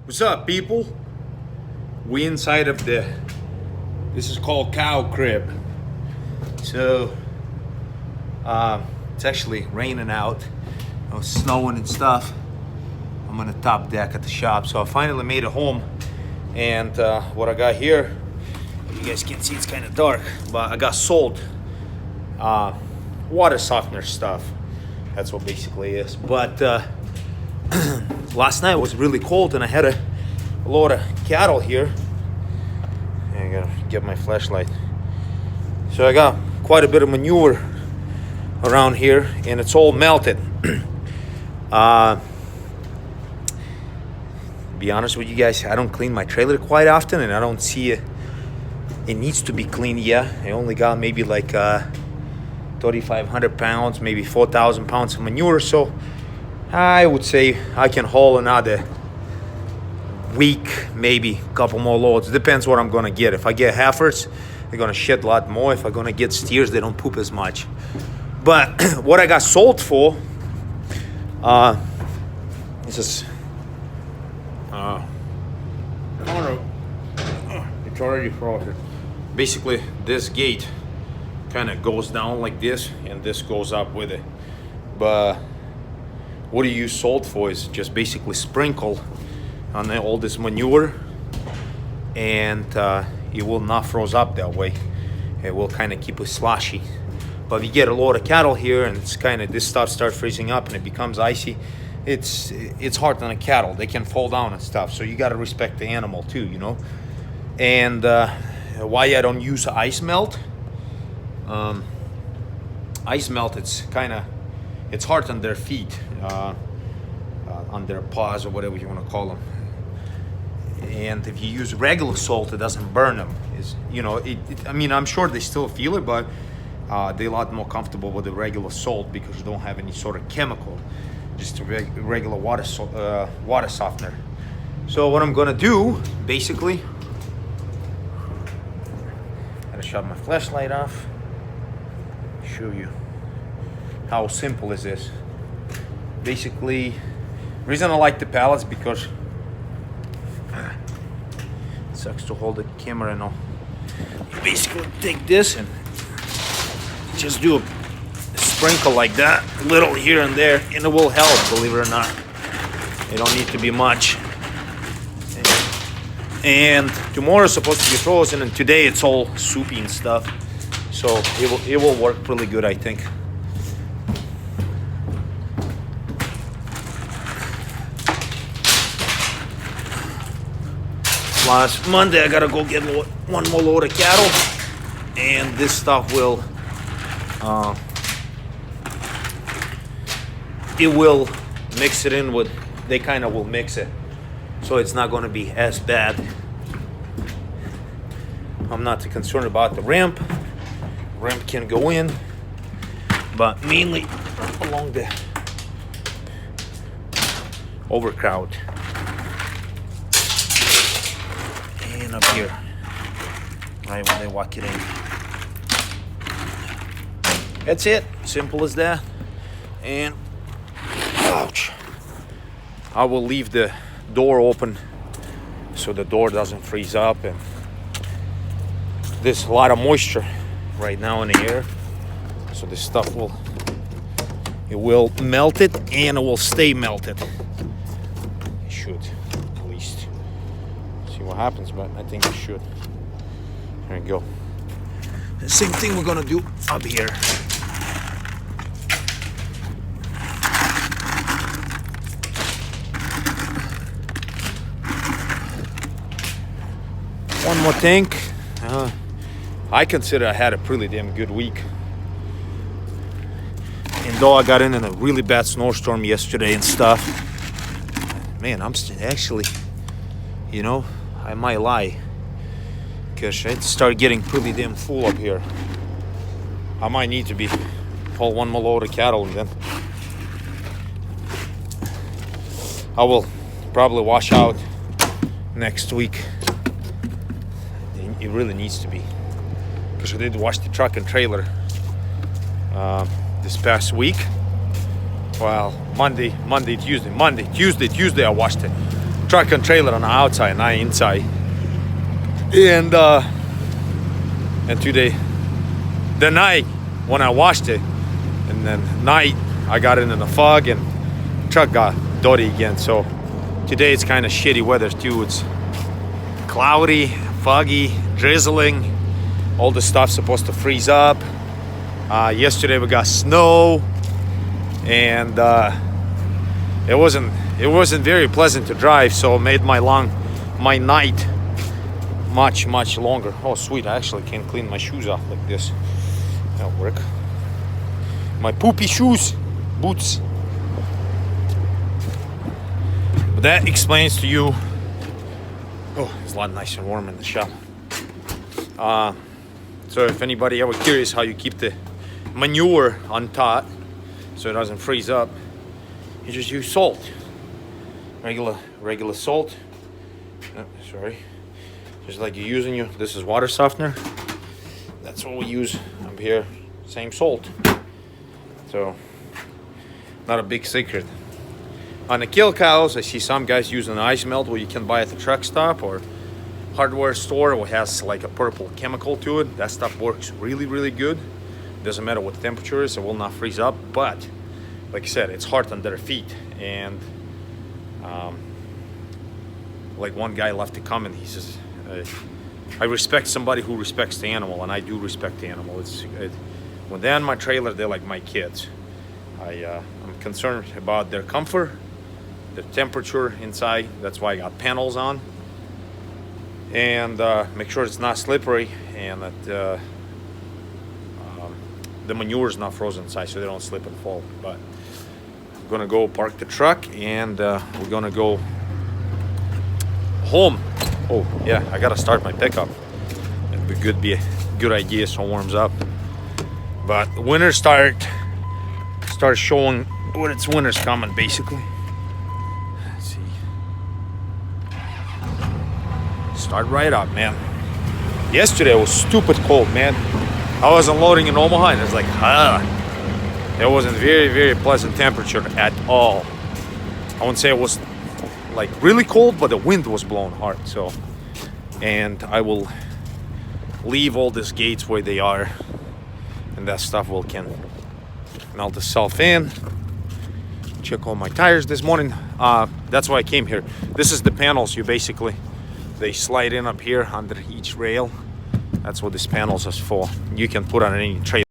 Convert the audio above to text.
What's up, people? We inside of this is called cow crib. So, it's actually raining out. It was snowing and stuff. I'm on the top deck at the shop. So I finally made it home. And what I got here, you guys can't see, it's kind of dark, but I got salt, water softener stuff. That's what basically is. But last night was really cold and I had a lot of cattle here. I gotta get my flashlight. So I got quite a bit of manure around here and it's all melted. Be honest with you guys, I don't clean my trailer quite often and I don't see it needs to be cleaned. Yeah, I only got maybe like 3,500 pounds, maybe 4,000 pounds of manure. So I would say I can haul another week, maybe a couple more loads. Depends what I'm gonna get. If I get heifers, they're gonna shed a lot more. If I'm gonna get steers, they don't poop as much. But what I got sold for, this is, it's already frozen. Basically, this gate kind of goes down like this, and this goes up with it. But what you use salt for is just basically sprinkle on all this manure, and it will not froze up that way. It will kind of keep it slushy. But if you get a lot of cattle here and it's kind of, this stuff starts freezing up and it becomes icy, it's hard on the cattle. They can fall down and stuff. So you got to respect the animal too, you know. And why I don't use ice melt? Ice melt, it's hard on their feet, on their paws or whatever you want to call them. And if you use regular salt, it doesn't burn them. I mean, I'm sure they still feel it, but they're a lot more comfortable with the regular salt because you don't have any sort of chemical, just a regular water softener. So what I'm gonna do, basically, I gotta shut my flashlight off. Show you how simple is this. Basically, the reason I like the pallets because it sucks to hold the camera and all. You basically take this and just do a sprinkle like that, a little here and there, and it will help, believe it or not. It don't need to be much. And tomorrow is supposed to be frozen, and today it's all soupy and stuff. So it will work really good, I think. Last Monday I gotta go get one more load of cattle, and this stuff will it will mix it in with, they kind of will mix it, so it's not going to be as bad. I'm not too concerned about the ramp. Ramp can go in, but mainly along the overcrowd and up here, right when they walk it in. That's it, simple as that. And ouch, I will leave the door open so the door doesn't freeze up, and there's a lot of moisture right now in the air, so this stuff will melt it, and it will stay melted. It should, at least. See what happens, but I think it should. There we go. The same thing we're gonna do up here. One more thing. I consider I had a pretty damn good week. And though I got in a really bad snowstorm yesterday and stuff, man, I'm actually, I might lie, because I start getting pretty damn full up here. I might need to pull one more load of cattle, and then I will probably wash out next week. It really needs to be, because I did wash the truck and trailer this past week. Well, Tuesday I washed it. truck and trailer on the outside, not inside. And today, the night when I washed it, and then night I got it in the fog and truck got dirty again. So today it's kind of shitty weather too. It's cloudy, foggy, drizzling. All the stuff's supposed to freeze up. Yesterday we got snow, and it wasn't very pleasant to drive. So it made my night much longer. Oh sweet, I actually can clean my shoes off like this. That'll work. My poopy shoes, boots. But that explains to you. Oh, it's a lot nicer and warm in the shop. So if anybody ever curious how you keep the manure untaught so it doesn't freeze up, you just use salt. Regular salt. Oh, sorry. Just like you're using this is water softener. That's what we use up here. Same salt. So not a big secret. On the kill cows, I see some guys using ice melt, where you can buy at the truck stop or hardware store, which has like a purple chemical to it. That stuff works really good. Doesn't matter what the temperature is, it will not freeze up. But like I said, it's hard on their feet. And like one guy left a comment, he says, I respect somebody who respects the animal, and I do respect the animal. When they're on my trailer, they're like my kids. I'm concerned about their comfort, their temperature inside. That's why I got panels on. And make sure it's not slippery, and that the manure is not frozen inside, so they don't slip and fall. But I'm gonna go park the truck, and we're gonna go home. Oh yeah, I gotta start my pickup. It'd be a good idea so it warms up. But the winter start showing when it's winter's coming, basically. Let's see. Start right up, man. Yesterday it was stupid cold, man. I was unloading in Omaha and it was like, it wasn't very pleasant temperature at all. I wouldn't say it was like really cold, but the wind was blowing hard. So, and I will leave all these gates where they are, and that stuff can melt itself in. Check all my tires this morning. That's why I came here. This is the panels. They slide in up here under each rail. That's what this panels is for. You can put on any trailer.